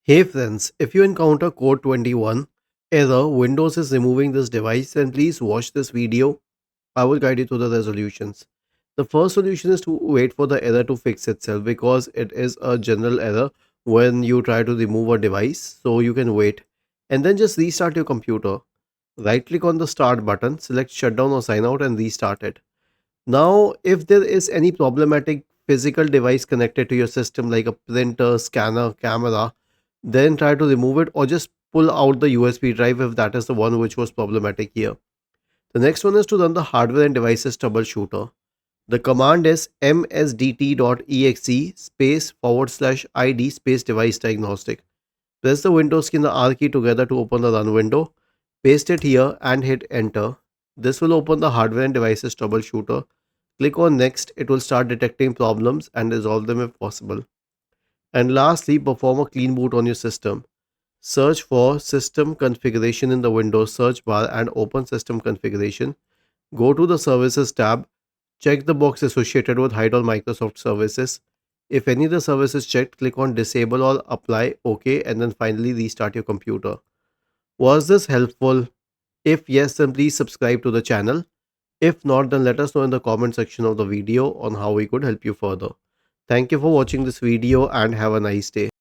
Hey friends, if you encounter code 21 error, Windows is removing this device, then please watch this video. I will guide you through the resolutions. The first solution is to wait for the error to fix itself because it is a general error when you try to remove a device. So you can wait and then just restart your computer. Right click on the start button, select shutdown or sign out and restart it. Now, if there is any problematic physical device connected to your system like a printer, scanner, camera, then try to remove it or just pull out the USB drive if that is the one which was problematic here. The next one is to run the hardware and devices troubleshooter. The command is msdt.exe space forward slash id space device diagnostic. Press the Windows key and the R key together to open the run window. Paste it here and hit enter. This will open the hardware and devices troubleshooter. Click on next, it will start detecting problems and resolve them if possible. And lastly, perform a clean boot on your system. Search for System Configuration in the Windows search bar and open System Configuration. Go to the Services tab. Check the box associated with Hide all Microsoft services. If any of the service is checked, click on Disable or Apply OK and then finally restart your computer. Was this helpful? If yes, then please subscribe to the channel. If not, then let us know in the comment section of the video on how we could help you further. Thank you for watching this video and have a nice day.